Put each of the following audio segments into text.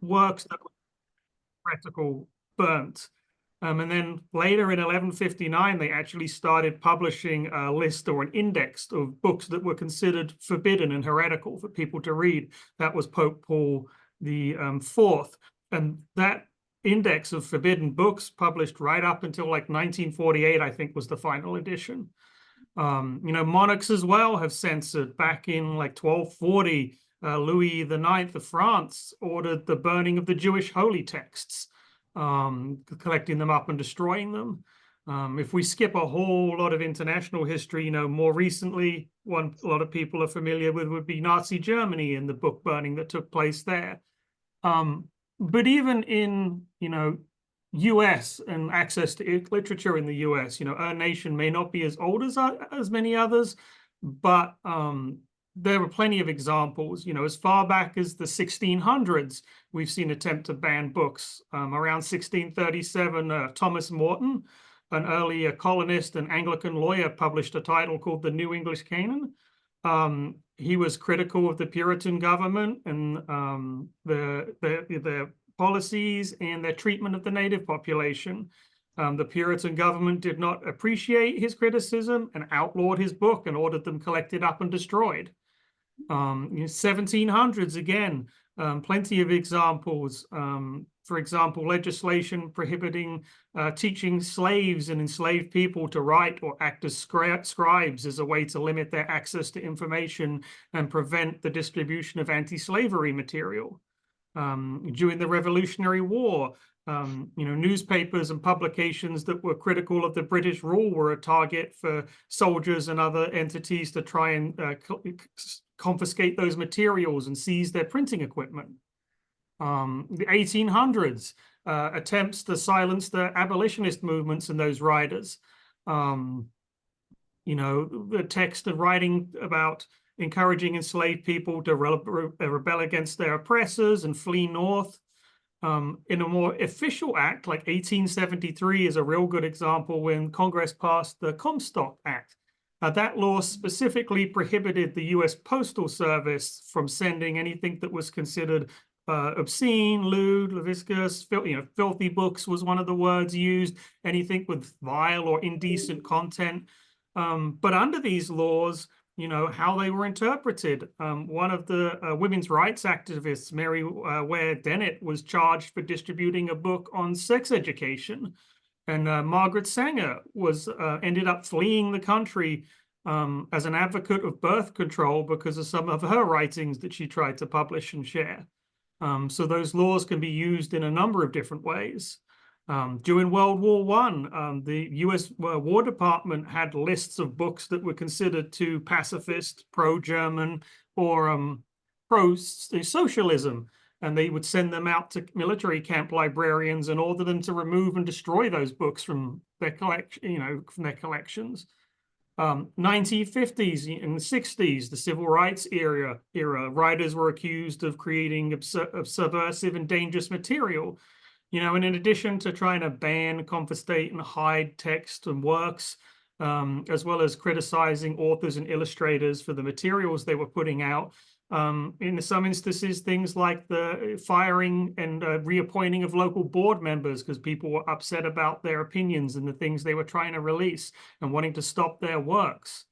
works that were heretical burnt. And then later in 1159, they actually started publishing a list or an index of books that were considered forbidden and heretical for people to read. That was Pope Paul the Fourth. And that index of forbidden books published right up until like 1948, I think, was the final edition. Monarchs as well have censored. Back in like 1240, Louis IX of France ordered the burning of the Jewish holy texts, collecting them up and destroying them. If we skip a whole lot of international history, more recently, one a lot of people are familiar with would be Nazi Germany and the book burning that took place there. But even in, US and access to literature in the US, our nation may not be as old as many others, but there were plenty of examples. As far back as the 1600s, we've seen attempt to ban books. Around 1637, Thomas Morton, an early colonist and Anglican lawyer, published a title called The New English Canon. He was critical of the Puritan government and their policies and their treatment of the native population. The Puritan government did not appreciate his criticism and outlawed his book and ordered them collected up and destroyed. 1700s, again, plenty of examples. For example, legislation prohibiting teaching slaves and enslaved people to write or act as scribes as a way to limit their access to information and prevent the distribution of anti-slavery material. During the Revolutionary War, newspapers and publications that were critical of the British rule were a target for soldiers and other entities to try and confiscate those materials and seize their printing equipment. The 1800s, attempts to silence the abolitionist movements and those writers. The text of writing about encouraging enslaved people to rebel against their oppressors and flee north. In a more official act, like 1873 is a real good example when Congress passed the Comstock Act. That law specifically prohibited the U.S. Postal Service from sending anything that was considered obscene, lewd, lascivious, filthy books was one of the words used, anything with vile or indecent content. But under these laws, how they were interpreted. One of the women's rights activists, Mary Ware Dennett, was charged for distributing a book on sex education. And Margaret Sanger ended up fleeing the country as an advocate of birth control because of some of her writings that she tried to publish and share. So those laws can be used in a number of different ways. During World War I, the U.S. War Department had lists of books that were considered too pacifist, pro-German, or pro-socialism, and they would send them out to military camp librarians and order them to remove and destroy those books from their collections. 1950s and 60s, the civil rights era, writers were accused of creating subversive and dangerous material. And in addition to trying to ban, confiscate, and hide text and works, as well as criticizing authors and illustrators for the materials they were putting out, in some instances, things like the firing and reappointing of local board members because people were upset about their opinions and the things they were trying to release and wanting to stop their works.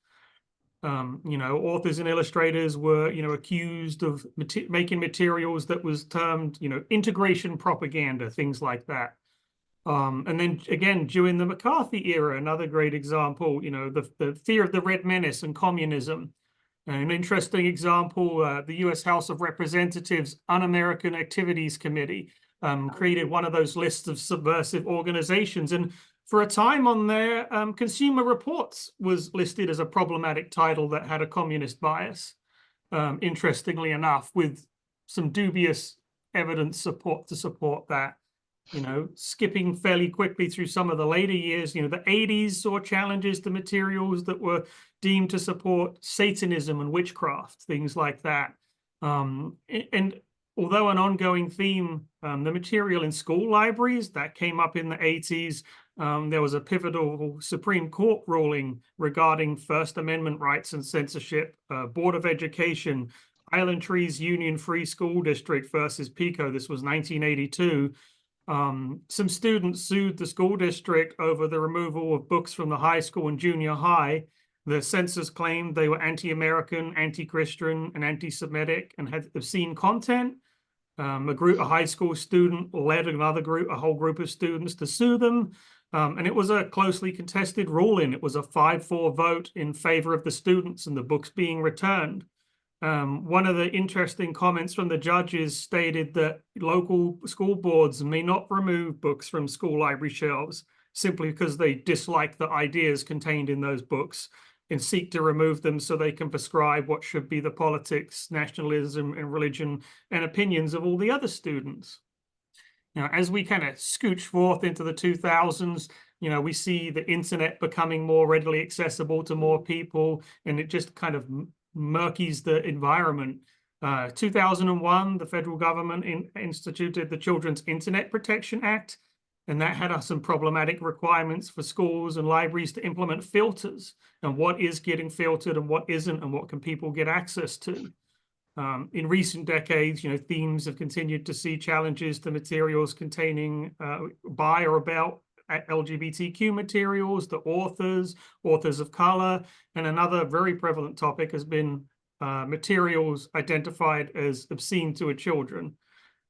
Authors and illustrators were, accused of making materials that was termed, integration propaganda, things like that. And then again, during the McCarthy era, another great example, the fear of the Red Menace and communism. An interesting example, the U.S. House of Representatives Un-American Activities Committee created one of those lists of subversive organizations. And for a time on there, Consumer Reports was listed as a problematic title that had a communist bias, interestingly enough, with some dubious evidence to support that. Skipping fairly quickly through some of the later years, the 80s saw challenges to materials that were deemed to support Satanism and witchcraft, things like that. And although an ongoing theme, the material in school libraries, that came up in the 80s. There was a pivotal Supreme Court ruling regarding First Amendment rights and censorship. Board of Education Highland Trees Union Free School District versus Pico. This was 1982. Some students sued the school district over the removal of books from the high school and junior high. The censors claimed they were anti-American, anti-Christian, and anti-Semitic and had obscene content. A high school student led a whole group of students to sue them. And it was a closely contested ruling. It was a 5-4 vote in favor of the students and the books being returned. One of the interesting comments from the judges stated that local school boards may not remove books from school library shelves simply because they dislike the ideas contained in those books and seek to remove them so they can prescribe what should be the politics, nationalism, and religion and opinions of all the other students. Now, as we kind of scooch forth into the 2000s, we see the internet becoming more readily accessible to more people, and it just kind of murkies the environment. 2001, the federal government instituted the Children's Internet Protection Act, and that had some problematic requirements for schools and libraries to implement filters and what is getting filtered and what isn't, and what can people get access to. In recent decades, themes have continued to see challenges to materials containing by or about LGBTQ materials, the authors of color, and another very prevalent topic has been materials identified as obscene to children.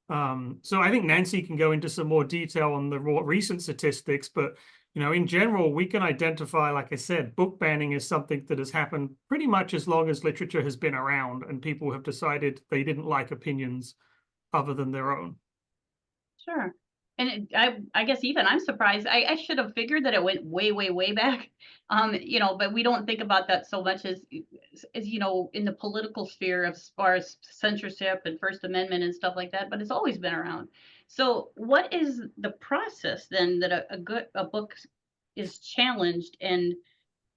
So I think Nancy can go into some more detail on the more recent statistics, but in general, we can identify, like I said, book banning is something that has happened pretty much as long as literature has been around and people have decided they didn't like opinions other than their own. Sure. And I guess even I'm surprised. I should have figured that it went way, way, way back. But we don't think about that so much as in the political sphere as far as censorship and First Amendment and stuff like that, but it's always been around. So what is the process then that a book is challenged and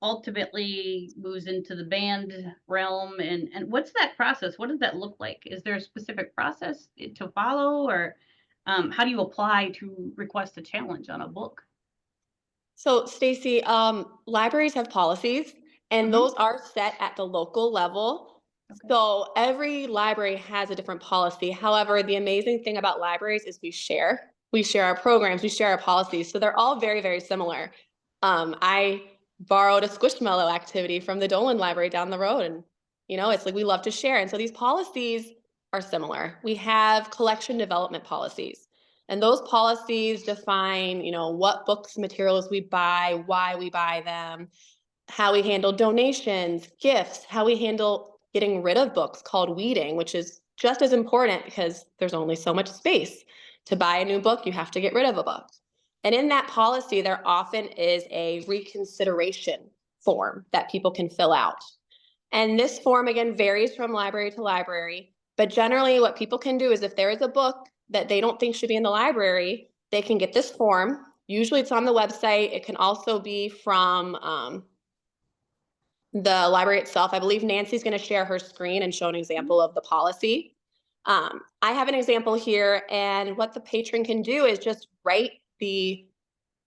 ultimately moves into the banned realm? And what's that process? What does that look like? Is there a specific process to follow, or how do you apply to request a challenge on a book? So, Stacy, libraries have policies, and those are set at the local level. Okay. So every library has a different policy. However, the amazing thing about libraries is we share our programs, we share our policies. So they're all very, very similar. I borrowed a Squishmallow activity from the Dolan Library down the road, and it's like we love to share. And so these policies are similar. We have collection development policies. And those policies define, what books, materials we buy, why we buy them, how we handle donations, gifts, how we handle getting rid of books, called weeding, which is just as important because there's only so much space. To buy a new book, you have to get rid of a book. And in that policy, there often is a reconsideration form that people can fill out. And this form, again, varies from library to library. But generally, what people can do is if there is a book that they don't think should be in the library, they can get this form. Usually it's on the website. It can also be from the library itself. I believe Nancy's going to share her screen and show an example of the policy. I have an example here, and what the patron can do is just write the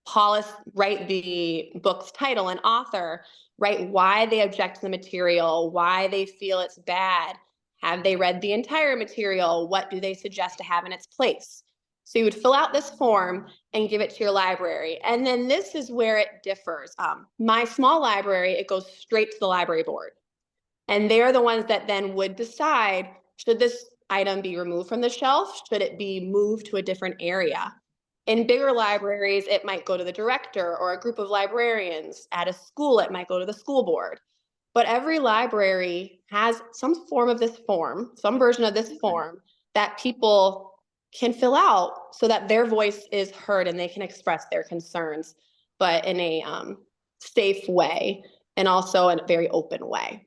book's title and author, write why they object to the material, why they feel it's bad. Have they read the entire material? What do they suggest to have in its place? So you would fill out this form and give it to your library. And then this is where it differs. My small library, it goes straight to the library board. And they're the ones that then would decide, should this item be removed from the shelf? Should it be moved to a different area? In bigger libraries, it might go to the director or a group of librarians. At a school, it might go to the school board. But every library has some form of this form, some version of this form that people can fill out so that their voice is heard and they can express their concerns, but in a safe way and also in a very open way.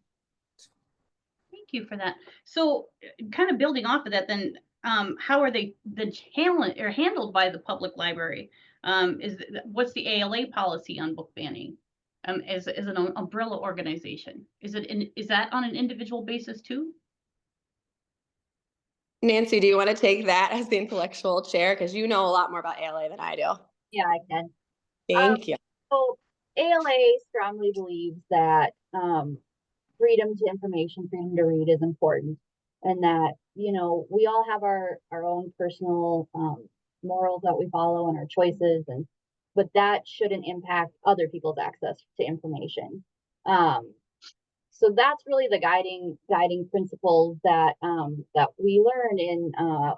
Thank you for that. So kind of building off of that, then how are they handled by the public library? What's the ALA policy on book banning? As an umbrella organization, is that on an individual basis too? Nancy, do you want to take that as the intellectual chair, because you know a lot more about ALA than I do? Yeah, I can. Thank you. So ALA strongly believes that freedom to information, freedom to read is important. and that, we all have our own personal morals that we follow and our choices, but that shouldn't impact other people's access to information. So that's really the guiding principles that that we learn in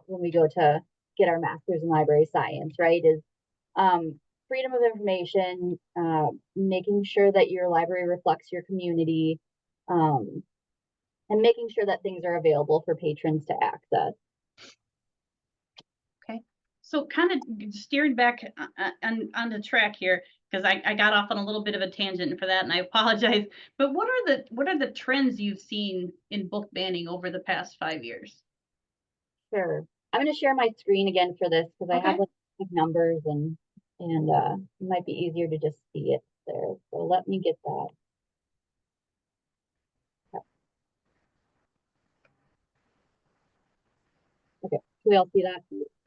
when we go to get our master's in library science, right? Is freedom of information, making sure that your library reflects your community, and making sure that things are available for patrons to access. Okay, so kind of steering back on the track here, because I got off on a little bit of a tangent for that, and I apologize. But what are the trends you've seen in book banning over the past 5 years? Sure. I'm going to share my screen again for this because I have like numbers and it might be easier to just see it there. So let me get that. Okay, can we all see that?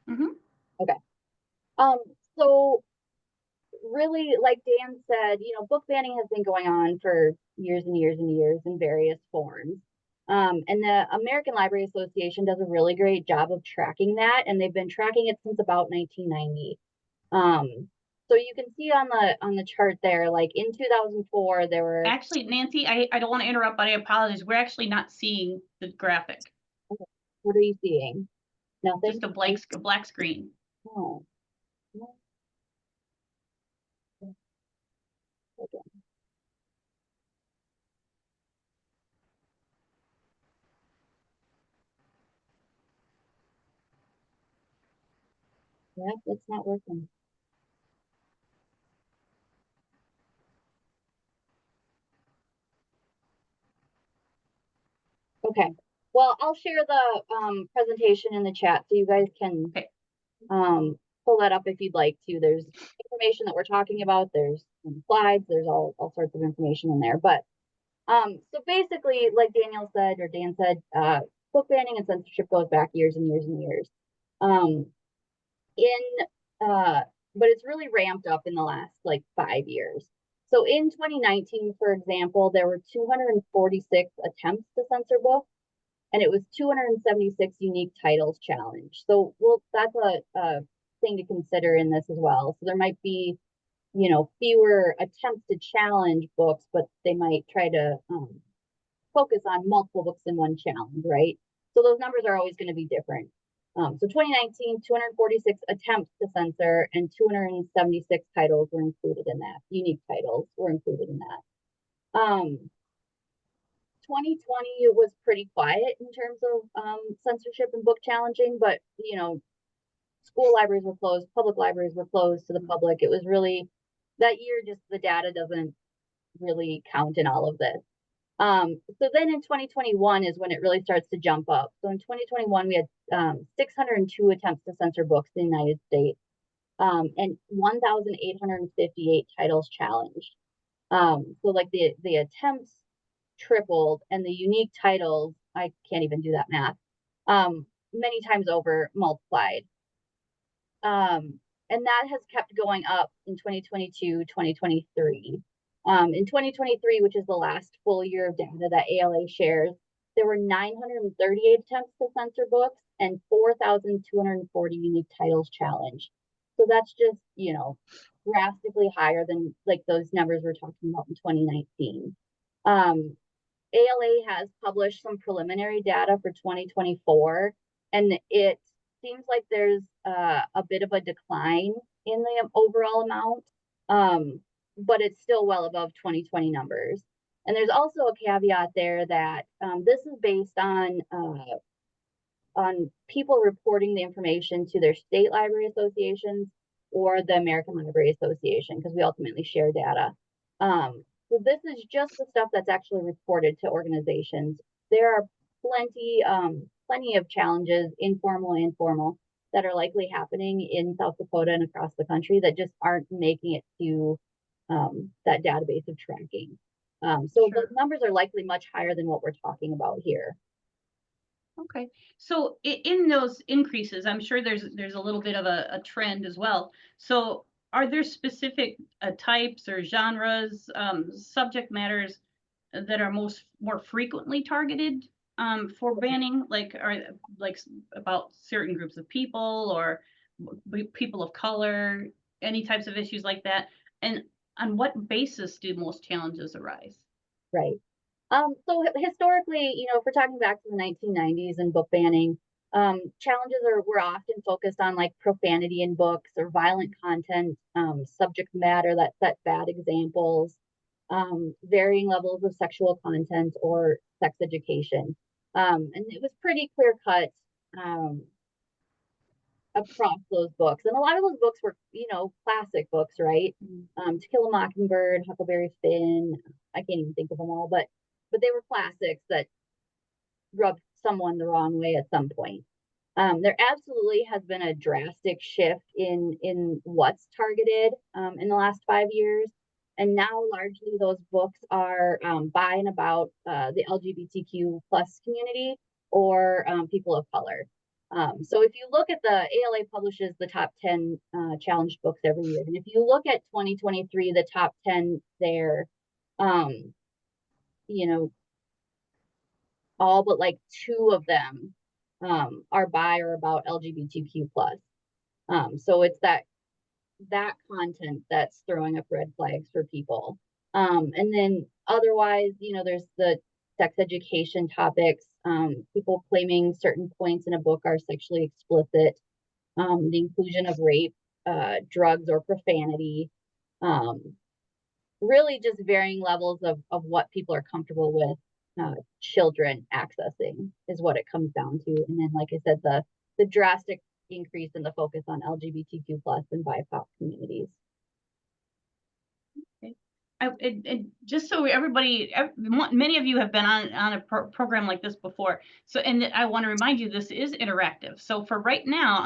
Mm-hmm. Okay. So really, like Dan said, book banning has been going on for years and years and years in various forms. And the American Library Association does a really great job of tracking that, and they've been tracking it since about 1990. So you can see on the chart there, like in 2004, there were actually, Nancy, I don't want to interrupt, but I apologize. We're actually not seeing the graphic. Okay. What are you seeing? Nothing. Just a black screen. Oh. Okay. Yeah, it's not working. Okay. Well, I'll share the presentation in the chat so you guys can pull that up if you'd like to. There's information that we're talking about. There's some slides. There's all sorts of information in there. But so basically, like Daniel said, or Dan said, book banning and censorship goes back years and years and years. But it's really ramped up in the last like 5 years. So in 2019, for example, there were 246 attempts to censor books, and it was 276 unique titles challenged. So, that's a thing to consider in this as well. So there might be, fewer attempts to challenge books, but they might try to focus on multiple books in one challenge, right? So those numbers are always going to be different. So 2019, 246 attempts to censor and 276 titles were included in that. Unique titles were included in that. 2020 was pretty quiet in terms of censorship and book challenging, but school libraries were closed, public libraries were closed to the public. It was really that year, just the data doesn't really count in all of this. So then in 2021 is when it really starts to jump up. So in 2021, we had 602 attempts to censor books in the United States, and 1,858 titles challenged. So like the attempts tripled, and the unique titles, I can't even do that math, many times over multiplied. And that has kept going up in 2022, 2023. In 2023, which is the last full year of data that ALA shares, there were 938 attempts to censor books and 4,240 unique titles challenged. So that's just, drastically higher than like those numbers we're talking about in 2019. ALA has published some preliminary data for 2024, and it seems like there's a bit of a decline in the overall amount, but it's still well above 2020 numbers. And there's also a caveat there that this is based on people reporting the information to their state library associations or the American Library Association, because we ultimately share data. So this is just the stuff that's actually reported to organizations. There are plenty of challenges, informal and formal, that are likely happening in South Dakota and across the country that just aren't making it to that database of tracking. So the numbers are likely much higher than what we're talking about here. Okay, so in those increases, I'm sure there's a little bit of a trend as well. So are there specific types or genres, subject matters that are more frequently targeted for banning, about certain groups of people or people of color, any types of issues like that? And on what basis do most challenges arise? Right. So historically, if we're talking back to the 1990s and book banning, challenges were often focused on like profanity in books or violent content, subject matter that set bad examples, varying levels of sexual content or sex education. And it was pretty clear cut across those books. And a lot of those books were, classic books, right? To Kill a Mockingbird, Huckleberry Finn, I can't even think of them all, but they were classics that rubbed someone the wrong way at some point. There absolutely has been a drastic shift in what's targeted in the last 5 years. And now largely those books are by and about the LGBTQ plus community or people of color. So if you look at the ALA publishes the top 10 challenged books every year. And if you look at 2023, the top 10 there, all but like 2 of them are by or about LGBTQ plus. So it's that content that's throwing up red flags for people. And then otherwise, there's the sex education topics, people claiming certain points in a book are sexually explicit, the inclusion of rape, drugs, or profanity, really just varying levels of what people are comfortable with children accessing is what it comes down to. And then, like I said, the drastic increase in the focus on LGBTQ plus and BIPOC communities. Okay. And just so everybody, many of you have been on a program like this before. So, and I want to remind you, this is interactive. So for right now,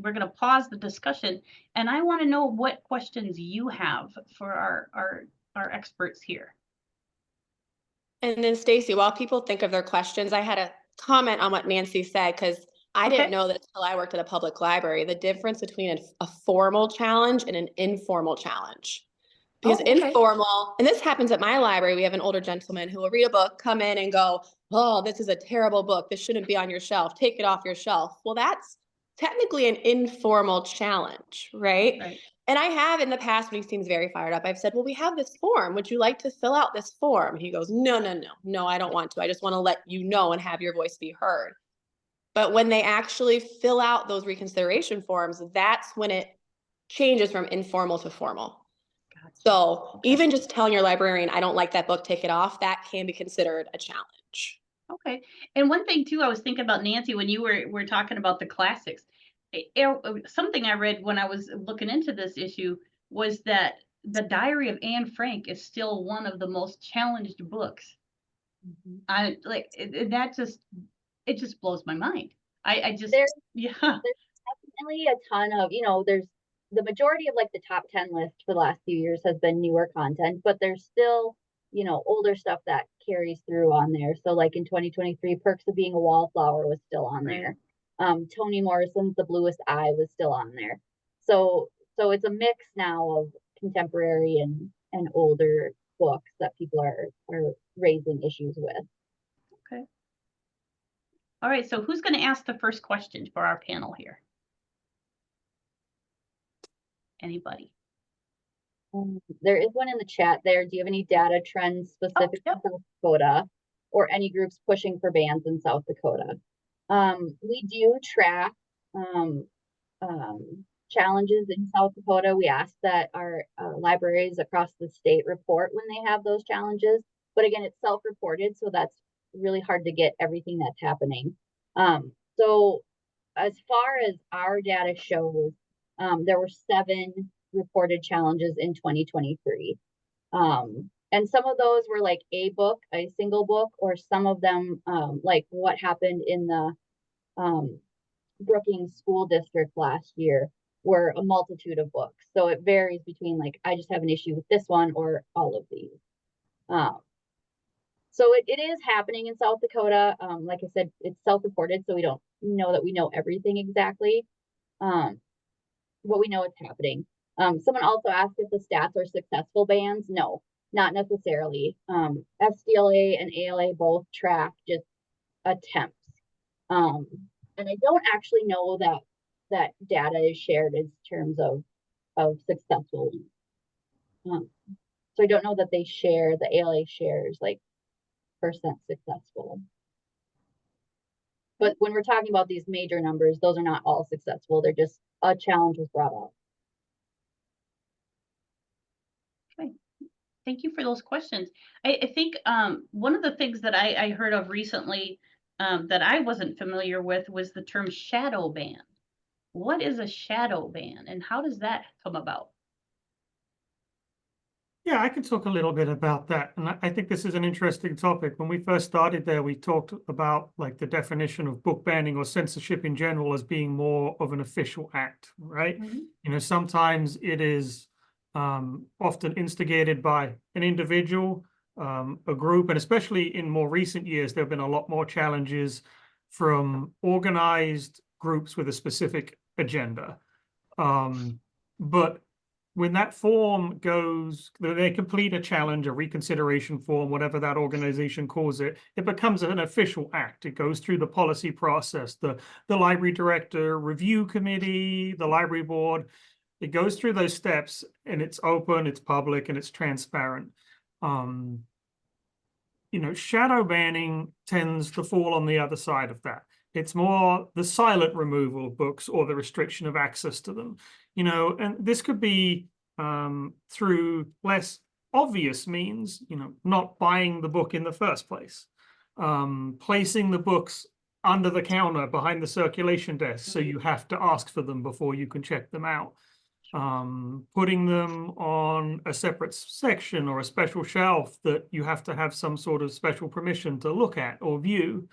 we're gonna pause the discussion, and I want to know what questions you have for our experts here. And then Stacy, while people think of their questions, I had a comment on what Nancy said, because I didn't know that until I worked at a public library, the difference between a formal challenge and an informal challenge. Because informal, and this happens at my library, we have an older gentleman who will read a book, come in and go, oh, this is a terrible book. This shouldn't be on your shelf. Take it off your shelf. Well, that's technically an informal challenge, right? And I have in the past, when he seems very fired up, I've said, well, we have this form. Would you like to fill out this form? He goes, no, I don't want to. I just want to let you know and have your voice be heard. But when they actually fill out those reconsideration forms, that's when it changes from informal to formal. So even just telling your librarian, I don't like that book, take it off, that can be considered a challenge. Okay. And one thing too, I was thinking about, Nancy, when you were talking about the classics, something I read when I was looking into this issue was that the Diary of Anne Frank is still one of the most challenged books. I like that it just blows my mind. There's definitely a ton of, there's the majority of like the top 10 list for the last few years has been newer content, but there's still, older stuff that carries through on there. So like in 2023, Perks of Being a Wallflower was still on there. Toni Morrison's The Bluest Eye was still on there. So it's a mix now of contemporary and older books that people are raising issues with. Okay. All right, so who's going to ask the first question for our panel here? Anybody? There is one in the chat there. Do you have any data trends specific to South Dakota or any groups pushing for bans in South Dakota? We do track challenges in South Dakota. We ask that our libraries across the state report when they have those challenges. But again, it's self-reported, so that's really hard to get everything that's happening. So as far as our data shows, there were 7 reported challenges in 2023. And some of those were like a single book, or some of them like what happened in the Brookings School District last year were a multitude of books. So it varies between like, I just have an issue with this one or all of these. So it is happening in South Dakota. Like I said, it's self-reported, so we don't know that we know everything exactly. But we know it's happening. Someone also asked if the stats are successful bans. No, not necessarily. SDLA and ALA both track just attempts. And I don't actually know that that data is shared in terms of successful ones. So I don't know that they share, the ALA shares like percent successful. But when we're talking about these major numbers, those are not all successful. They're just a challenge was brought up. Okay. Thank you for those questions. I think one of the things that I heard of recently that I wasn't familiar with was the term shadow ban. What is a shadow ban and how does that come about? Yeah, I can talk a little bit about that. And I think this is an interesting topic. When we first started there, we talked about like the definition of book banning or censorship in general as being more of an official act, right? Mm-hmm. You know, sometimes it is often instigated by an individual, a group, and especially in more recent years, there have been a lot more challenges from organized groups with a specific agenda. But when that form goes, they complete a challenge, a reconsideration form, whatever that organization calls it, it becomes an official act. It goes through the policy process, the library director review committee, the library board. It goes through those steps and it's open, it's public, and it's transparent. You know, shadow banning tends to fall on the other side of that. It's more the silent removal of books or the restriction of access to them. You know, and this could be through less obvious means, you know, not buying the book in the first place, placing the books under the counter behind the circulation desk, so you have to ask for them before you can check them out, putting them on a separate section or a special shelf that you have to have some sort of special permission to look at or view.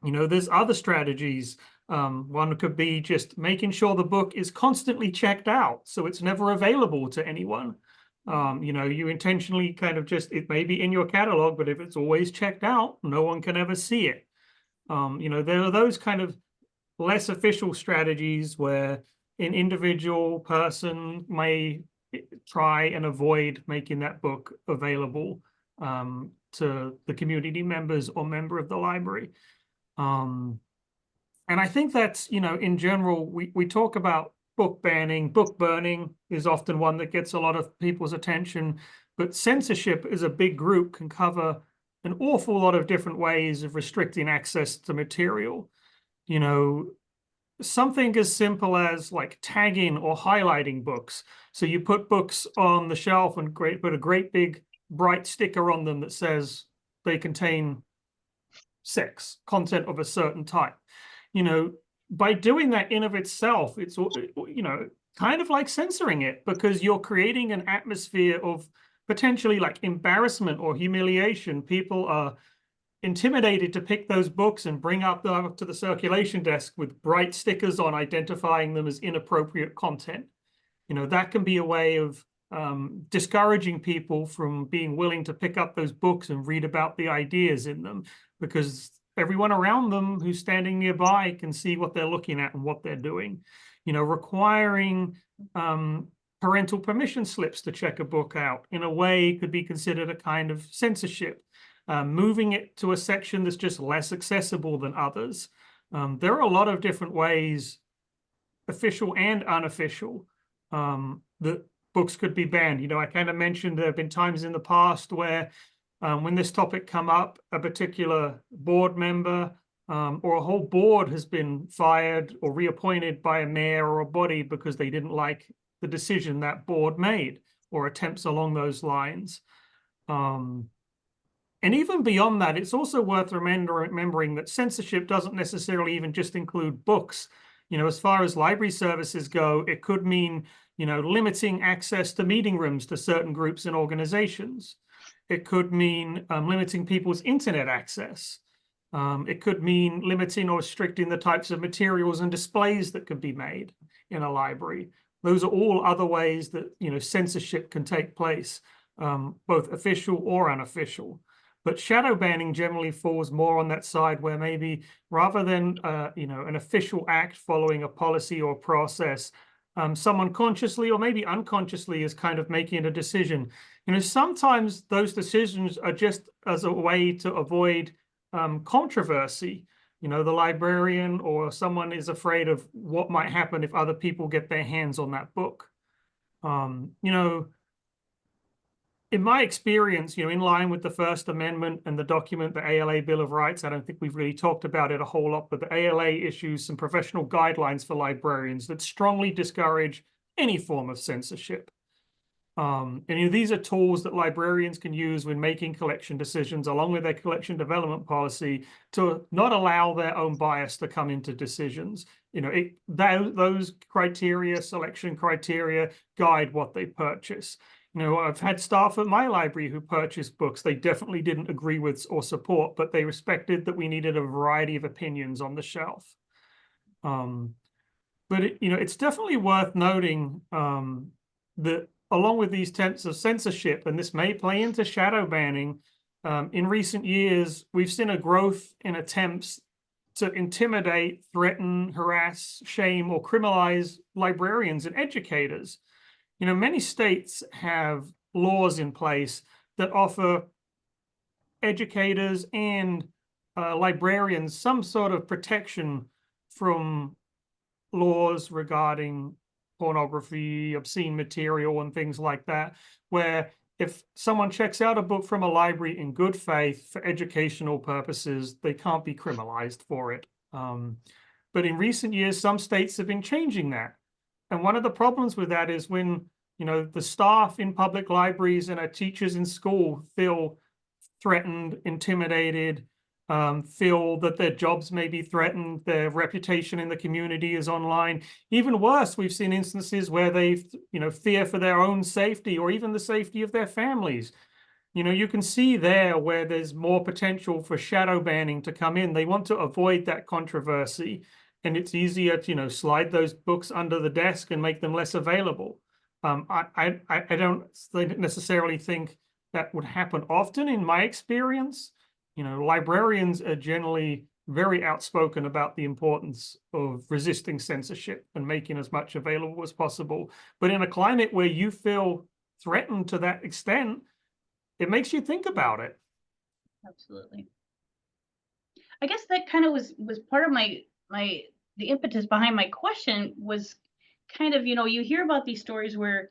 You know, there's other strategies. One could be just making sure the book is constantly checked out, so it's never available to anyone. You know, you intentionally kind of just, it may be in your catalog, but if it's always checked out, no one can ever see it. You know, there are those kind of less official strategies where an individual person may try and avoid making that book available to the community members or member of the library. And I think that's, you know, in general, we talk about book banning. Book burning is often one that gets a lot of people's attention, but censorship as a big group can cover an awful lot of different ways of restricting access to material. You know, something as simple as like tagging or highlighting books. So you put books on the shelf and put a great big bright sticker on them that says they contain sex, content of a certain type. You know, by doing that in of itself, it's, you know, kind of like censoring it, because you're creating an atmosphere of potentially like embarrassment or humiliation. People are intimidated to pick those books and bring up to the circulation desk with bright stickers on identifying them as inappropriate content. You know, that can be a way of discouraging people from being willing to pick up those books and read about the ideas in them, because everyone around them who's standing nearby can see what they're looking at and what they're doing. You know, requiring parental permission slips to check a book out in a way could be considered a kind of censorship. Moving it to a section that's just less accessible than others. There are a lot of different ways, official and unofficial, that books could be banned. You know, I kind of mentioned there have been times in the past where when this topic come up, a particular board member or a whole board has been fired or reappointed by a mayor or a body because they didn't like the decision that board made or attempts along those lines. And even beyond that, it's also worth remembering that censorship doesn't necessarily even just include books. You know, as far as library services go, it could mean, you know, limiting access to meeting rooms to certain groups and organizations. It could mean limiting people's internet access. It could mean limiting or restricting the types of materials and displays that could be made in a library. Those are all other ways that, you know, censorship can take place, both official or unofficial. But shadow banning generally falls more on that side where maybe rather than, you know, an official act following a policy or process, someone consciously or maybe unconsciously is kind of making a decision. You know, sometimes those decisions are just as a way to avoid controversy. You know, the librarian or someone is afraid of what might happen if other people get their hands on that book. You know, in my experience, you know, in line with the First Amendment and the document, the ALA Bill of Rights, I don't think we've really talked about it a whole lot, but the ALA issues some professional guidelines for librarians that strongly discourage any form of censorship. And you know, these are tools that librarians can use when making collection decisions, along with their collection development policy, to not allow their own bias to come into decisions. You know, those criteria, selection criteria, guide what they purchase. You know, I've had staff at my library who purchased books they definitely didn't agree with or support, but they respected that we needed a variety of opinions on the shelf. But you know, it's definitely worth noting that along with these attempts of censorship, and this may play into shadow banning, in recent years, we've seen a growth in attempts to intimidate, threaten, harass, shame, or criminalize librarians and educators. You know, many states have laws in place that offer educators and librarians some sort of protection from laws regarding pornography, obscene material, and things like that, where if someone checks out a book from a library in good faith for educational purposes, they can't be criminalized for it. But in recent years, some states have been changing that. And one of the problems with that is when, you know, the staff in public libraries and our teachers in school feel threatened, intimidated, feel that their jobs may be threatened, their reputation in the community is online. Even worse, we've seen instances where they, you know, fear for their own safety or even the safety of their families. You know, you can see there where there's more potential for shadow banning to come in. They want to avoid that controversy, and it's easier to, you know, slide those books under the desk and make them less available. I don't necessarily think that would happen often in my experience. You know, librarians are generally very outspoken about the importance of resisting censorship and making as much available as possible. But in a climate where you feel threatened to that extent, it makes you think about it. Absolutely. I guess that kind of was part of the impetus behind my question was kind of, you know, you hear about these stories where,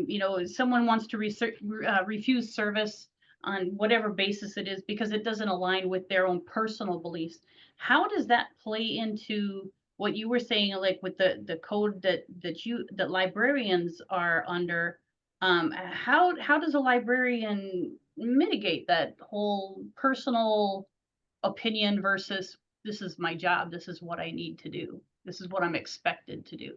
you know, someone wants to refuse service on whatever basis it is because it doesn't align with their own personal beliefs. How does that play into what you were saying, like with the code that librarians are under? How does a librarian mitigate that whole personal opinion versus this is my job, this is what I need to do, this is what I'm expected to do?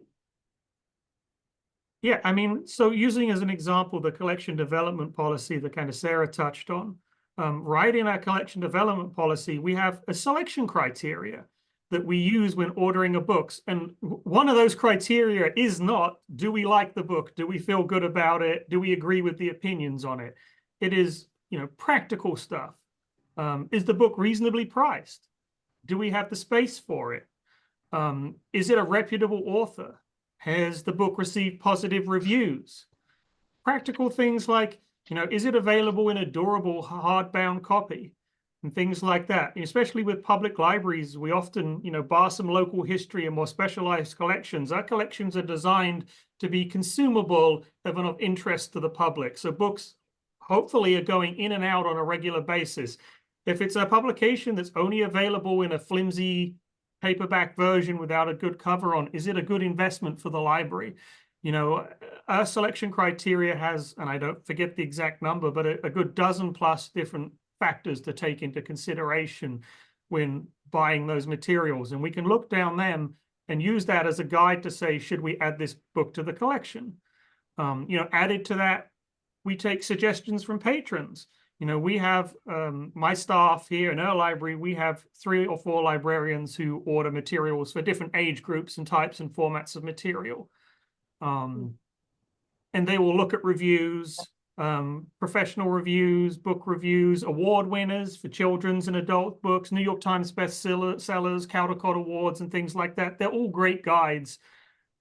Yeah, I mean, so using as an example the collection development policy that kind of Sarah touched on, right in our collection development policy, we have a selection criteria that we use when ordering a book. And one of those criteria is not, do we like the book? Do we feel good about it? Do we agree with the opinions on it? It is, you know, practical stuff. Is the book reasonably priced? Do we have the space for it? Is it a reputable author? Has the book received positive reviews? Practical things like, you know, is it available in a durable hardbound copy? And things like that. And especially with public libraries, we often, you know, bar some local history and more specialized collections. Our collections are designed to be consumable and of interest to the public. So books hopefully are going in and out on a regular basis. If it's a publication that's only available in a flimsy paperback version without a good cover on, is it a good investment for the library? You know, our selection criteria has, and I don't forget the exact number, but a good dozen plus different factors to take into consideration when buying those materials. And we can look down them and use that as a guide to say, should we add this book to the collection? You know, added to that, we take suggestions from patrons. You know, we have my staff here in our library, we have 3 or 4 librarians who order materials for different age groups and types and formats of material. And they will look at reviews, professional reviews, book reviews, award winners for children's and adult books, New York Times bestsellers, Caldecott Awards, and things like that. They're all great guides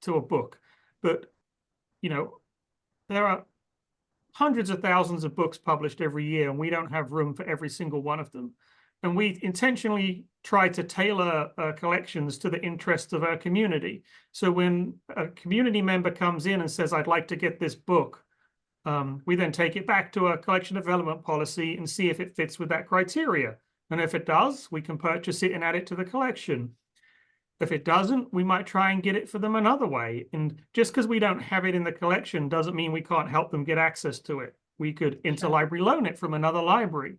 to a book. But, you know, there are hundreds of thousands of books published every year, and we don't have room for every single one of them. and we intentionally try to tailor collections to the interests of our community. So when a community member comes in and says, I'd like to get this book, we then take it back to a collection development policy and see if it fits with that criteria. And if it does, we can purchase it and add it to the collection. If it doesn't, we might try and get it for them another way. And just because we don't have it in the collection doesn't mean we can't help them get access to it. We could interlibrary loan it from another library.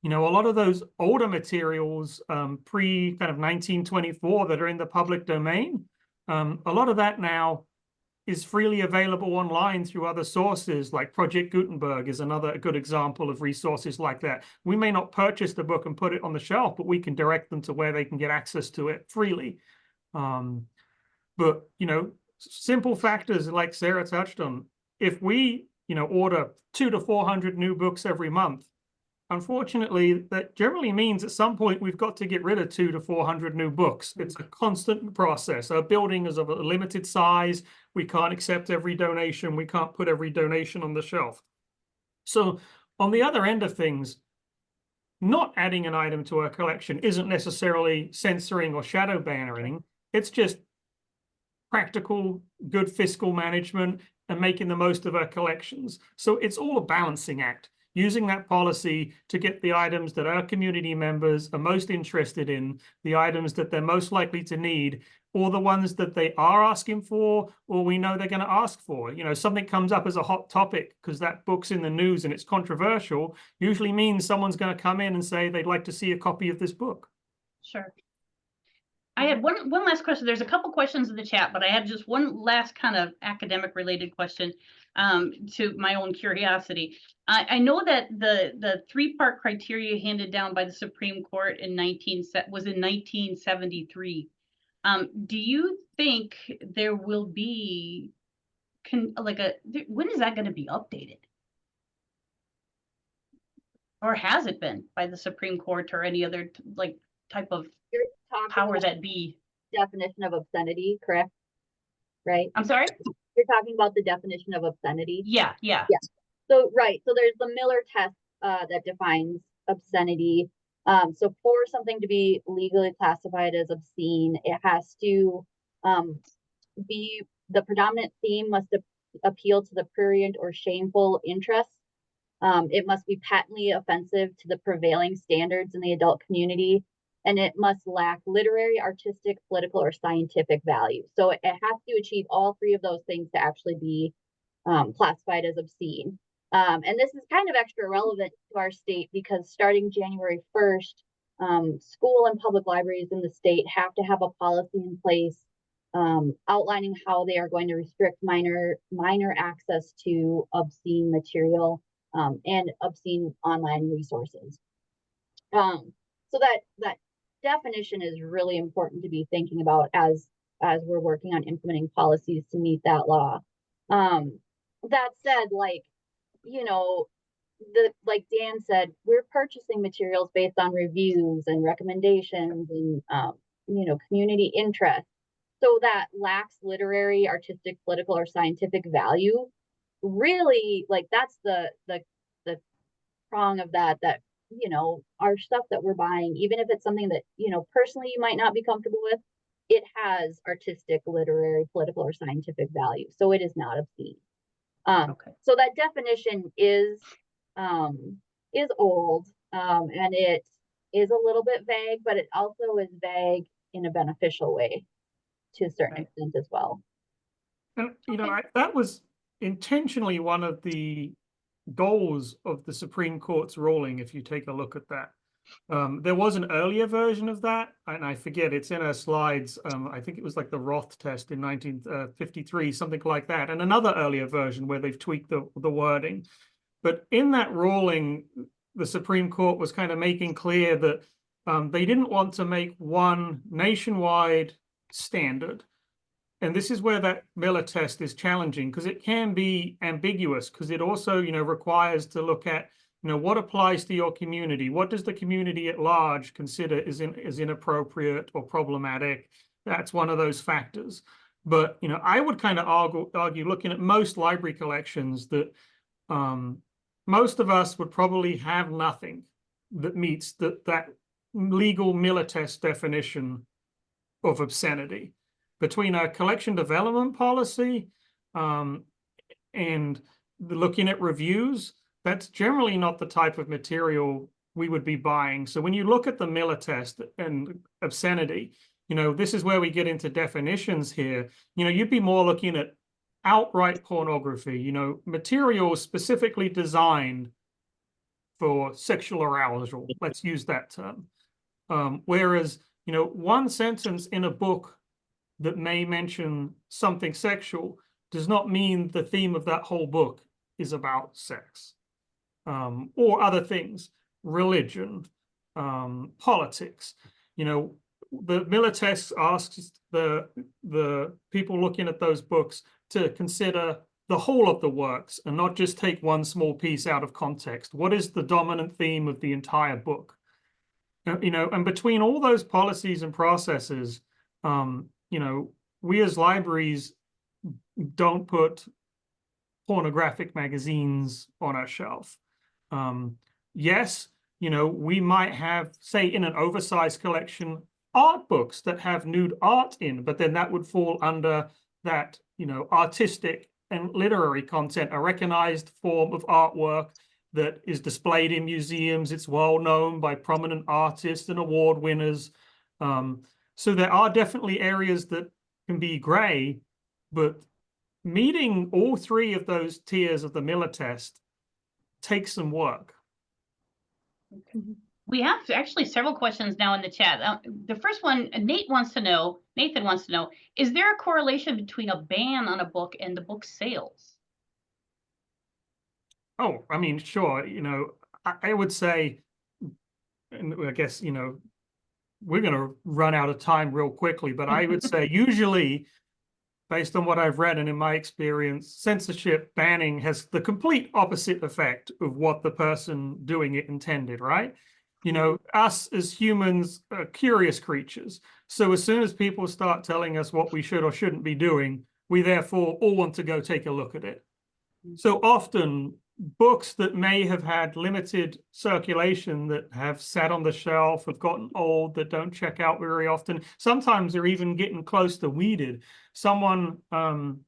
You know, a lot of those older materials pre kind of 1924 that are in the public domain, a lot of that now is freely available online through other sources, like Project Gutenberg is another good example of resources like that. We may not purchase the book and put it on the shelf, but we can direct them to where they can get access to it freely. But, you know, simple factors like Sarah touched on, if we, you know, order 200 to 400 new books every month, unfortunately, that generally means at some point we've got to get rid of 200 to 400 new books. It's a constant process. Our building is of a limited size. We can't accept every donation. We can't put every donation on the shelf. So on the other end of things, not adding an item to our collection isn't necessarily censoring or shadow banning. It's just practical, good fiscal management and making the most of our collections. So it's all a balancing act, using that policy to get the items that our community members are most interested in, the items that they're most likely to need, or the ones that they are asking for, or we know they're going to ask for. You know, something comes up as a hot topic because that book's in the news and it's controversial, usually means someone's going to come in and say they'd like to see a copy of this book. Sure. I had one last question. There's a couple questions in the chat, but I had just one last kind of academic related question to my own curiosity. I know that the three-part criteria handed down by the Supreme Court was in 1973. Do you think there will be when is that going to be updated? Or has it been by the Supreme Court or any other type of power that be? Definition of obscenity, correct? Right? I'm sorry? You're talking about the definition of obscenity? Yeah. So, right. So there's the Miller test that defines obscenity. So for something to be legally classified as obscene, it has to be, the predominant theme must appeal to the prurient or shameful interests. It must be patently offensive to the prevailing standards in the adult community, and it must lack literary, artistic, political, or scientific value. So it has to achieve all three of those things to actually be classified as obscene. And this is kind of extra relevant to our state because starting January 1st, school and public libraries in the state have to have a policy in place outlining how they are going to restrict minor access to obscene material and obscene online resources. So that definition is really important to be thinking about as we're working on implementing policies to meet that law. That said, like Dan said, we're purchasing materials based on reviews and recommendations and community interest. So that lacks literary, artistic, political, or scientific value. Really, that's the prong of that our stuff that we're buying, even if it's something that personally you might not be comfortable with, it has artistic, literary, political, or scientific value. So it is not obscene. Okay. So that definition is old, and it is a little bit vague, but it also is vague in a beneficial way to a certain extent as well. And that was intentionally one of the goals of the Supreme Court's ruling. If you take a look at that, there was an earlier version of that, and I forget, it's in our slides. I think it was like the Roth test in 1953, something like that, and another earlier version where they've tweaked the wording. But in that ruling, the Supreme Court was kind of making clear that they didn't want to make one nationwide standard. And this is where that Miller test is challenging, because it can be ambiguous, because it also, requires to look at, what applies to your community? What does the community at large consider is inappropriate or problematic? That's one of those factors. But, I would kind of argue looking at most library collections that most of us would probably have nothing that meets that legal Miller test definition of obscenity. Between our collection development policy and looking at reviews, that's generally not the type of material we would be buying. So when you look at the Miller test and obscenity, you know, this is where we get into definitions here. You know, you'd be more looking at outright pornography, you know, material specifically designed for sexual arousal. Let's use that term. Whereas, you know, one sentence in a book that may mention something sexual does not mean the theme of that whole book is about sex, or other things, religion, politics. You know, the Miller test asks the people looking at those books to consider the whole of the works and not just take one small piece out of context. What is the dominant theme of the entire book? You know, and between all those policies and processes, you know, we as libraries don't put pornographic magazines on our shelf. Yes, you know, we might have, say, in an oversized collection, art books that have nude art in, but then that would fall under that, you know, artistic and literary content, a recognized form of artwork that is displayed in museums. It's well known by prominent artists and award winners. So there are definitely areas that can be gray, but meeting all three of those tiers of the Miller test takes some work. We have actually several questions now in the chat. The first one, Nathan wants to know, is there a correlation between a ban on a book and the book sales? Oh, I mean, sure. You know, I would say, and I guess, you know, we're going to run out of time real quickly, but I would say usually, based on what I've read and in my experience, censorship banning has the complete opposite effect of what the person doing it intended, right? You know, us as humans are curious creatures. So as soon as people start telling us what we should or shouldn't be doing, we therefore all want to go take a look at it. So often books that may have had limited circulation, that have sat on the shelf, have gotten old, that don't check out very often, sometimes they're even getting close to weeded. Someone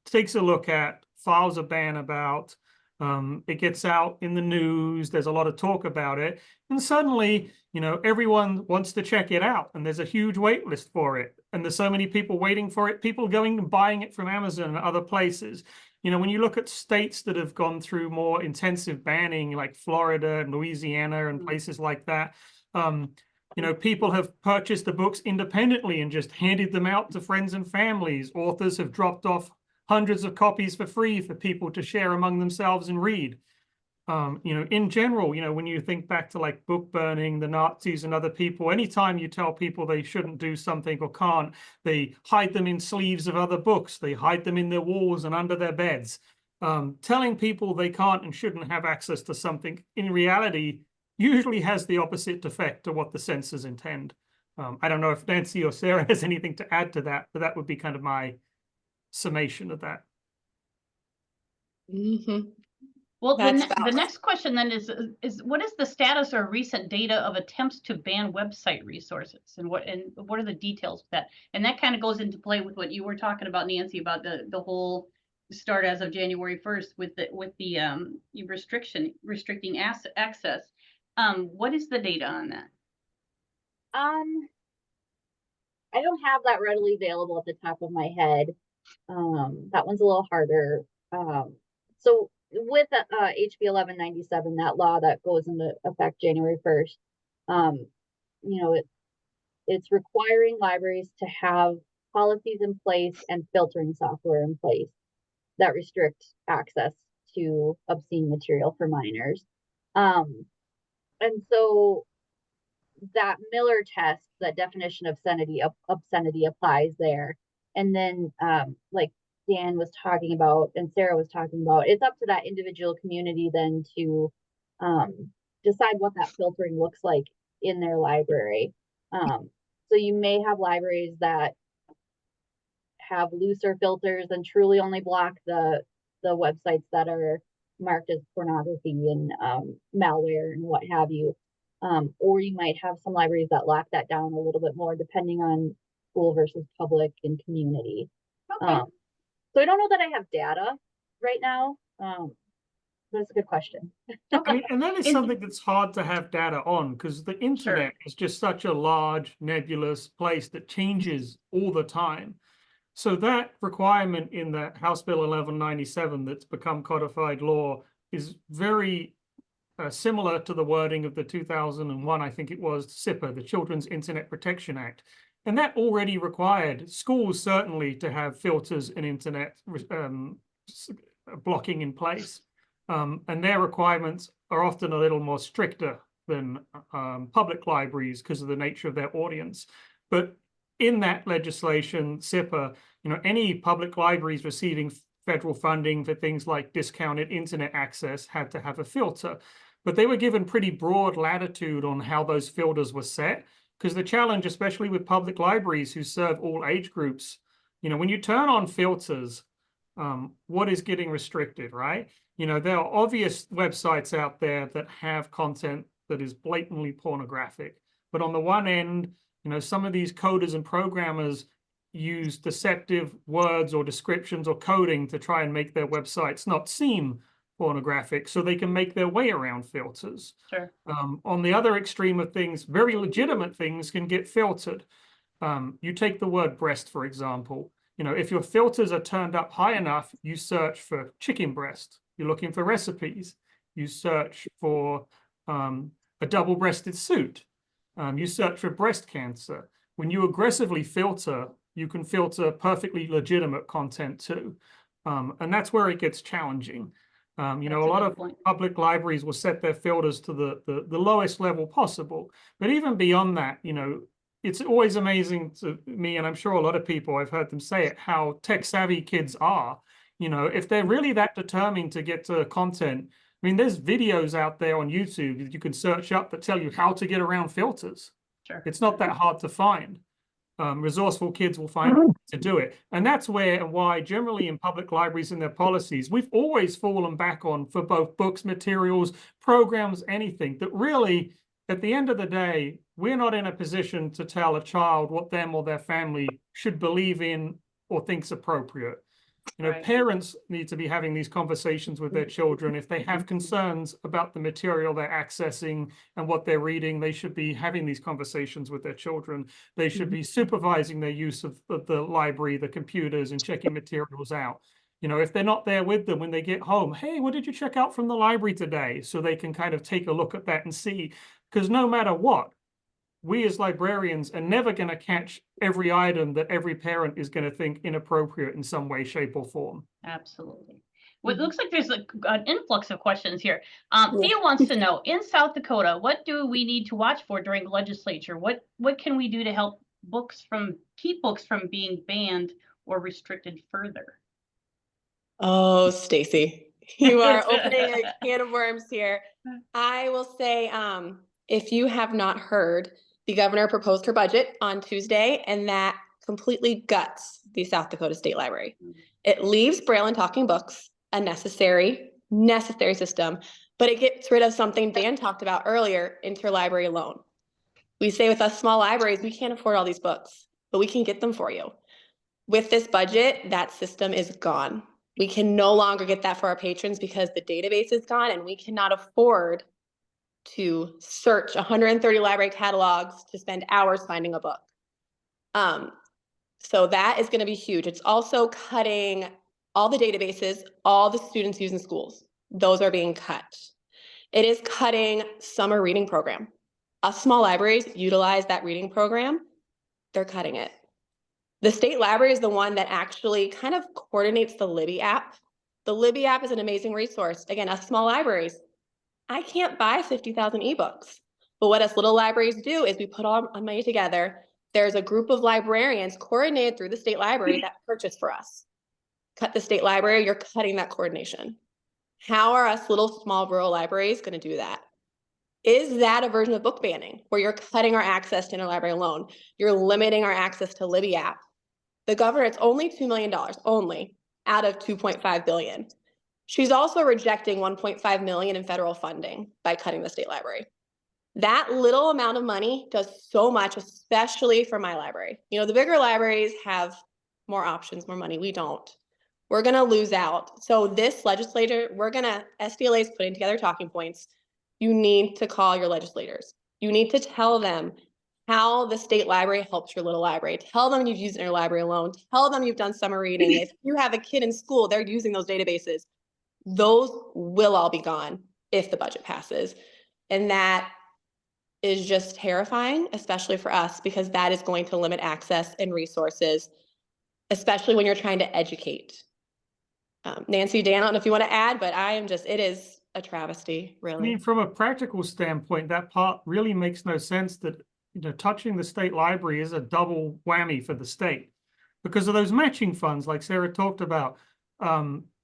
takes a look at, files a ban about, it gets out in the news, there's a lot of talk about it, and suddenly, you know, everyone wants to check it out, and there's a huge wait list for it, and there's so many people waiting for it, people going and buying it from Amazon and other places. You know, when you look at states that have gone through more intensive banning, like Florida and Louisiana and places like that, you know, people have purchased the books independently and just handed them out to friends and families. Authors have dropped off hundreds of copies for free for people to share among themselves and read. You know, in general, you know, when you think back to like book burning, the Nazis and other people, anytime you tell people they shouldn't do something or can't, they hide them in sleeves of other books. They hide them in their walls and under their beds. Telling people they can't and shouldn't have access to something in reality usually has the opposite effect to what the censors intend. I don't know if Nancy or Sarah has anything to add to that, but that would be kind of my summation of that. Well, the next question then is what is the status or recent data of attempts to ban website resources, and what are the details of that? And that kind of goes into play with what you were talking about, Nancy, about the whole start as of January 1st with the restricting access. What is the data on that? I don't have that readily available at the top of my head. That one's a little harder. So with HB 1197, that law that goes into effect January 1st, you know, it's requiring libraries to have policies in place and filtering software in place that restrict access to obscene material for minors. And so that Miller test, that definition of obscenity applies there. And then like Dan was talking about and Sarah was talking about, it's up to that individual community then to decide what that filtering looks like in their library. So you may have libraries that have looser filters and truly only block the websites that are marked as pornography and malware and what have you. Or you might have some libraries that lock that down a little bit more depending on school versus public and community. Okay. So I don't know that I have data right now. That's a good question. I mean, and that is something that's hard to have data on, because the internet is just such a large, nebulous place that changes all the time. So that requirement in the House Bill 1197 that's become codified law is very similar to the wording of the 2001, I think it was, SIPA, the Children's Internet Protection Act. And that already required schools certainly to have filters and internet blocking in place. And their requirements are often a little more stricter than public libraries because of the nature of their audience. But in that legislation, SIPA, any public libraries receiving federal funding for things like discounted internet access had to have a filter. But they were given pretty broad latitude on how those filters were set, because the challenge, especially with public libraries who serve all age groups, when you turn on filters, what is getting restricted, right? There are obvious websites out there that have content that is blatantly pornographic. But on the one end, some of these coders and programmers use deceptive words or descriptions or coding to try and make their websites not seem pornographic, so they can make their way around filters. Sure. On the other extreme of things, very legitimate things can get filtered. You take the word breast, for example. If your filters are turned up high enough, you search for chicken breast. You're looking for recipes. You search for a double-breasted suit. You search for breast cancer. When you aggressively filter, you can filter perfectly legitimate content too. And that's where it gets challenging. A lot of public libraries will set their filters to the lowest level possible. But even beyond that, it's always amazing to me, and I'm sure a lot of people, I've heard them say it, how tech savvy kids are. If they're really that determined to get to content, I mean, there's videos out there on YouTube that you can search up that tell you how to get around filters. Sure. It's not that hard to find. Resourceful kids will find a way to do it. And that's where and why generally in public libraries and their policies, we've always fallen back on, for both books, materials, programs, anything, that really, at the end of the day, we're not in a position to tell a child what them or their family should believe in or thinks appropriate. Right. Parents need to be having these conversations with their children. If they have concerns about the material they're accessing and what they're reading, they should be having these conversations with their children. They should be supervising their use of the library, the computers, and checking materials out. If they're not there with them when they get home, hey, what did you check out from the library today? So they can kind of take a look at that and see, because no matter what, we as librarians are never going to catch every item that every parent is going to think inappropriate in some way, shape, or form. Absolutely. Well, it looks like there's an influx of questions here. Thea wants to know, in South Dakota, what do we need to watch for during the legislature? What can we do to help keep books from being banned or restricted further? Oh, Stacy, you are opening a can of worms here. I will say, if you have not heard, the governor proposed her budget on Tuesday, and that completely guts the South Dakota State Library. It leaves Braille and talking books, a necessary system, but it gets rid of something Dan talked about earlier, interlibrary loan. We say with us small libraries, we can't afford all these books, but we can get them for you. With this budget, that system is gone. We can no longer get that for our patrons because the database is gone, and we cannot afford to search 130 library catalogs to spend hours finding a book. So that is going to be huge. It's also cutting all the databases all the students use in schools. Those are being cut. It is cutting summer reading program. Us small libraries utilize that reading program. They're cutting it. The state library is the one that actually kind of coordinates the Libby app. The Libby app is an amazing resource. Again, us small libraries, I can't buy 50,000 ebooks. But what us little libraries do is we put all our money together. There's a group of librarians coordinated through the state library that purchase for us. Cut the state library, you're cutting that coordination. How are us little small rural libraries going to do that? Is that a version of book banning where you're cutting our access to interlibrary loan? You're limiting our access to Libby app. The governor, it's only $2 million, only, out of $2.5 billion. She's also rejecting $1.5 million in federal funding by cutting the state library. That little amount of money does so much, especially for my library. You know, the bigger libraries have more options, more money. We don't. We're going to lose out. So this legislator, SDLA is putting together talking points. You need to call your legislators. You need to tell them how the state library helps your little library. Tell them you've used interlibrary loan. Tell them you've done summer reading. If you have a kid in school, they're using those databases. Those will all be gone if the budget passes. And that is just terrifying, especially for us, because that is going to limit access and resources, especially when you're trying to educate. Nancy, Dan, I don't know if you want to add, but it is a travesty, really. I mean, from a practical standpoint, that part really makes no sense, that, you know, touching the state library is a double whammy for the state because of those matching funds like Sarah talked about.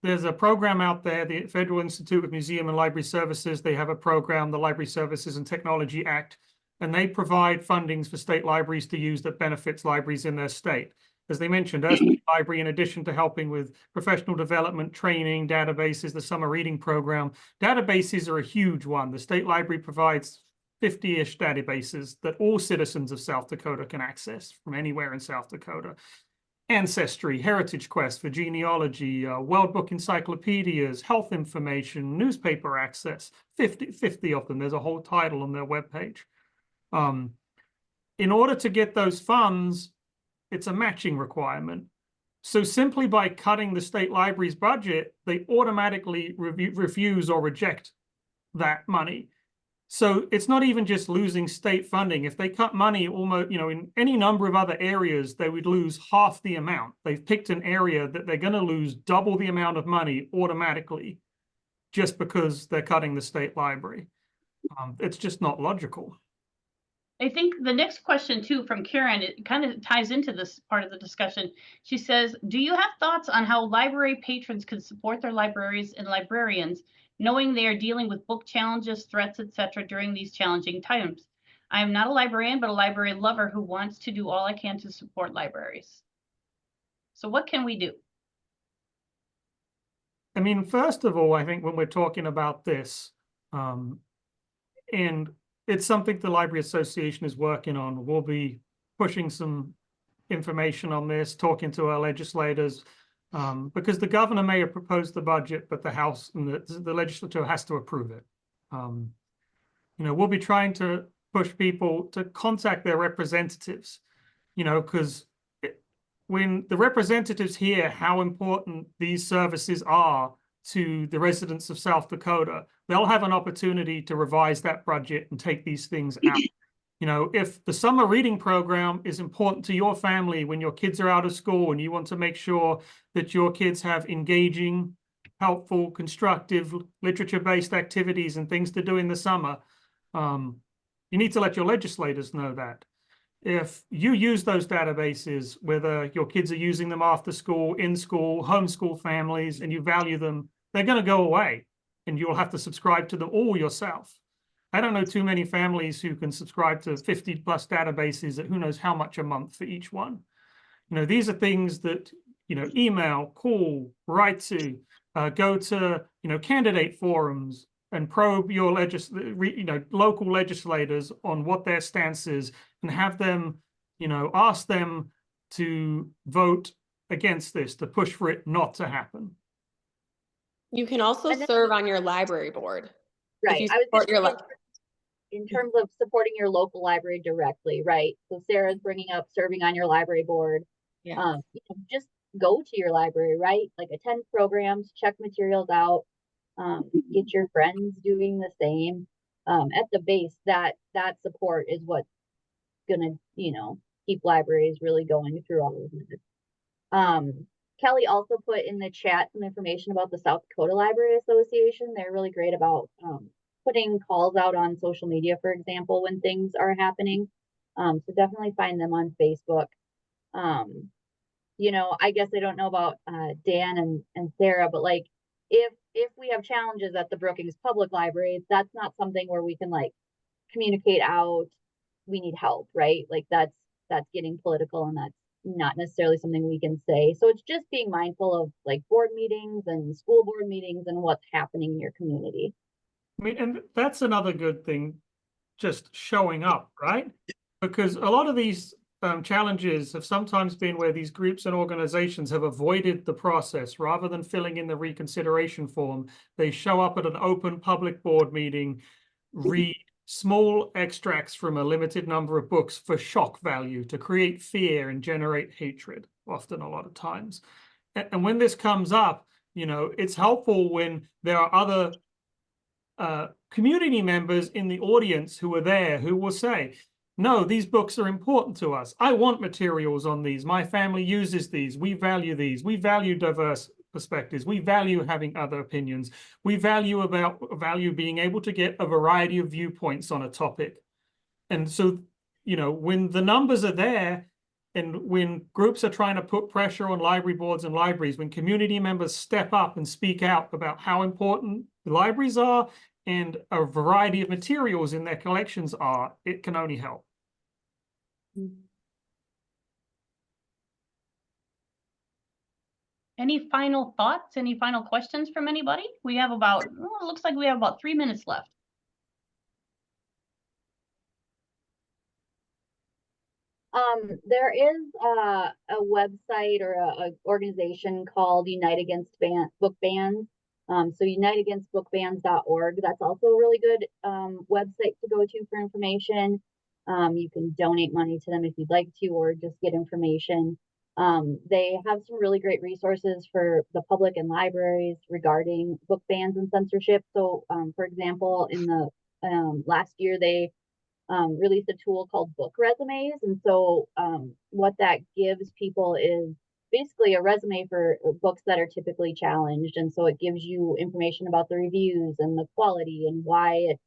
There's a program out there, the Federal Institute of Museum and Library Services. They have a program, the Library Services and Technology Act, and they provide fundings for state libraries to use that benefits libraries in their state. As they mentioned, our state library, in addition to helping with professional development, training, databases, the summer reading program, databases are a huge one. The state library provides 50-ish databases that all citizens of South Dakota can access from anywhere in South Dakota. Ancestry, Heritage Quest for genealogy, World Book encyclopedias, health information, newspaper access, 50 of them. There's a whole title on their webpage. In order to get those funds, it's a matching requirement. So simply by cutting the state library's budget, they automatically refuse or reject that money. So it's not even just losing state funding. If they cut money almost, you know, in any number of other areas, they would lose half the amount. They've picked an area that they're going to lose double the amount of money automatically just because they're cutting the state library. It's just not logical. I think the next question too from Karen, it kind of ties into this part of the discussion. She says, do you have thoughts on how library patrons can support their libraries and librarians, knowing they are dealing with book challenges, threats, etc. during these challenging times? I am not a librarian, but a library lover who wants to do all I can to support libraries. So what can we do? I mean, first of all, I think when we're talking about this, and it's something the Library Association is working on. We'll be pushing some information on this, talking to our legislators, because the governor may have proposed the budget, but the House and the legislature has to approve it. You know, we'll be trying to push people to contact their representatives, you know, because when the representatives hear how important these services are to the residents of South Dakota, they'll have an opportunity to revise that budget and take these things out. You know, if the summer reading program is important to your family when your kids are out of school and you want to make sure that your kids have engaging, helpful, constructive, literature-based activities and things to do in the summer, you need to let your legislators know that. If you use those databases, whether your kids are using them after school, in school, homeschool families, and you value them, they're going to go away and you'll have to subscribe to them all yourself. I don't know too many families who can subscribe to 50 plus databases at who knows how much a month for each one. You know, these are things that, you know, email, call, write to, go to, you know, candidate forums and probe your local legislators on what their stance is and have them, you know, ask them to vote against this, to push for it not to happen. You can also serve on your library board. Right. If you support your in terms of supporting your local library directly, right? So Sarah's bringing up serving on your library board. Yeah. You know, just go to your library, right? Like attend programs, check materials out, get your friends doing the same. At the base, that support is what's gonna, you know, keep libraries really going through all of this. Kelly also put in the chat some information about the South Dakota Library Association. They're really great about putting calls out on social media, for example, when things are happening. So definitely find them on Facebook. You know, I guess I don't know about Dan and Sarah, but like if we have challenges at the Brookings Public Library, that's not something where we can like communicate out, we need help, right? Like that's getting political and that's not necessarily something we can say. So it's just being mindful of like board meetings and school board meetings and what's happening in your community. I mean, and that's another good thing just showing up, right? Because a lot of these challenges have sometimes been where these groups and organizations have avoided the process. Rather than filling in the reconsideration form, they show up at an open public board meeting, read small extracts from a limited number of books for shock value, to create fear and generate hatred, often a lot of times. And when this comes up, you know, it's helpful when there are other community members in the audience who are there who will say, no, these books are important to us. I want materials on these. My family uses these. We value these. We value diverse perspectives. We value having other opinions. We value being able to get a variety of viewpoints on a topic. And so, you know, when the numbers are there, and when groups are trying to put pressure on library boards and libraries, when community members step up and speak out about how important the libraries are and a variety of materials in their collections are, it can only help. Any final thoughts? Any final questions from anybody? We have about, it looks like we have about 3 minutes left. There is a website or a organization called Unite Against Book Bans. So uniteagainstbookbans.org. That's also a really good website to go to for information. You can donate money to them if you'd like to, or just get information. They have some really great resources for the public and libraries regarding book bans and censorship. So, for example, in the last year, they released a tool called book resumes. And so what that gives people is basically a resume for books that are typically challenged. And so it gives you information about the reviews and the quality and why it,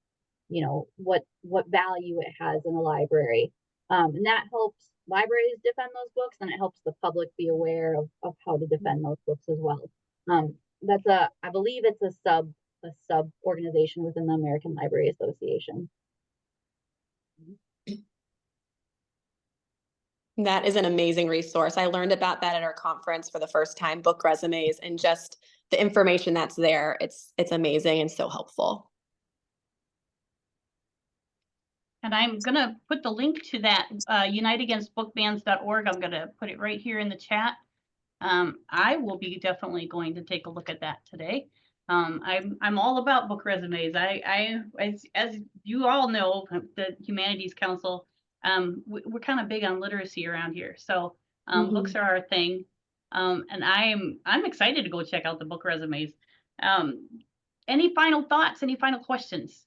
you know, what value it has in a library. And that helps libraries defend those books, and it helps the public be aware of how to defend those books as well. I believe it's a sub organization within the American Library Association. That is an amazing resource. I learned about that at our conference for the first time, book resumes, and just the information that's there. It's amazing and so helpful. And I'm going to put the link to that uniteagainstbookbans.org. I'm going to put it right here in the chat. I will be definitely going to take a look at that today. I'm all about book resumes. As you all know, the Humanities Council, we're kind of big on literacy around here. So books are our thing. And I'm excited to go check out the book resumes. Any final thoughts? Any final questions?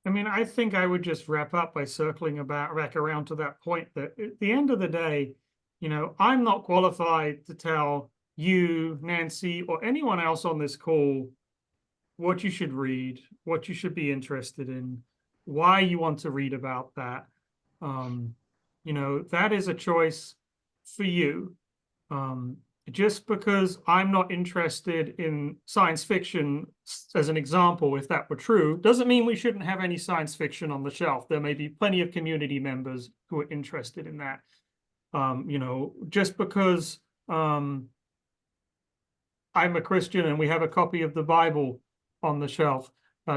I mean, I think I would just wrap up by circling back around to that point that at the end of the day, you know, I'm not qualified to tell you, Nancy, or anyone else on this call what you should read, what you should be interested in, why you want to read about that. You know, that is a choice for you. Just because I'm not interested in science fiction, as an example, if that were true, doesn't mean we shouldn't have any science fiction on the shelf. There may be plenty of community members who are interested in that. You know, just because I'm a Christian and we have a copy of the Bible on the shelf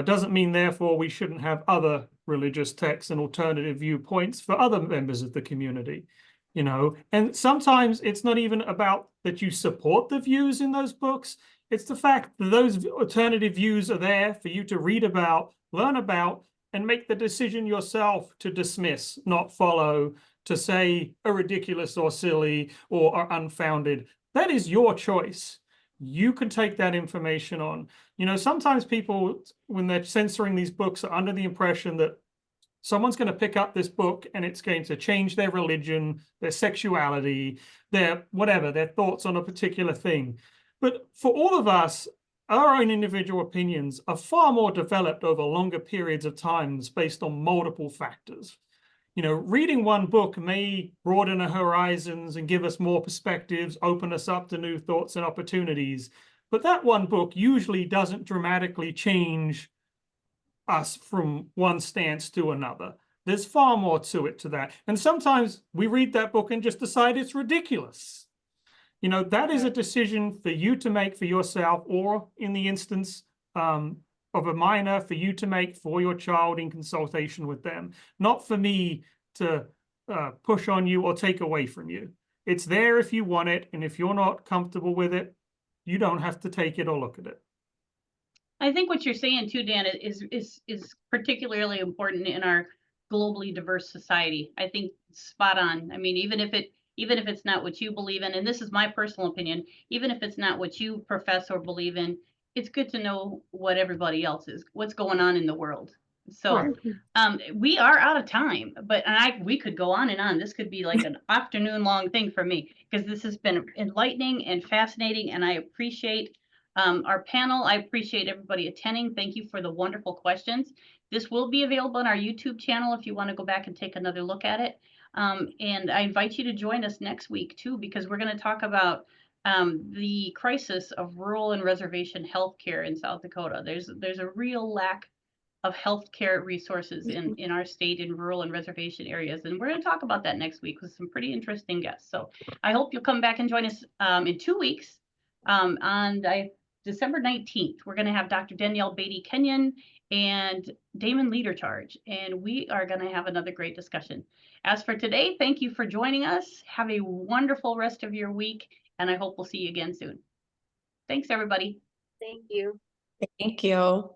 doesn't mean, therefore, we shouldn't have other religious texts and alternative viewpoints for other members of the community. You know, and sometimes it's not even about that you support the views in those books. It's the fact that those alternative views are there for you to read about, learn about, and make the decision yourself to dismiss, not follow, to say are ridiculous or silly or are unfounded. That is your choice. You can take that information on. You know, sometimes people, when they're censoring these books, are under the impression that someone's going to pick up this book and it's going to change their religion, their sexuality, their whatever, their thoughts on a particular thing. But for all of us, our own individual opinions are far more developed over longer periods of time based on multiple factors. You know, reading one book may broaden our horizons and give us more perspectives, open us up to new thoughts and opportunities. But that one book usually doesn't dramatically change us from one stance to another. There's far more to it to that. And sometimes we read that book and just decide it's ridiculous. You know, that is a decision for you to make for yourself, or in the instance, of a minor for you to make for your child in consultation with them, not for me to push on you or take away from you. It's there if you want it, and if you're not comfortable with it, you don't have to take it or look at it. I think what you're saying too, Dan, is particularly important in our globally diverse society. I think spot on. I mean, even if it's not what you believe in, and this is my personal opinion, even if it's not what you profess or believe in, it's good to know what everybody else is, what's going on in the world. So we are out of time, but we could go on and on. This could be like an afternoon long thing for me, because this has been enlightening and fascinating, and I appreciate our panel. I appreciate everybody attending. Thank you for the wonderful questions. This will be available on our YouTube channel if you want to go back and take another look at it. And I invite you to join us next week too, because we're going to talk about the crisis of rural and reservation healthcare in South Dakota. There's a real lack of healthcare resources in our state, in rural and reservation areas. And we're going to talk about that next week with some pretty interesting guests. So I hope you'll come back and join us in 2 weeks. On December 19th, we're going to have Dr. Danielle Beatty-Kenyon and Damon Leadercharge, and we are going to have another great discussion. As for today, thank you for joining us. Have a wonderful rest of your week, and I hope we'll see you again soon. Thanks, everybody. Thank you. Thank you.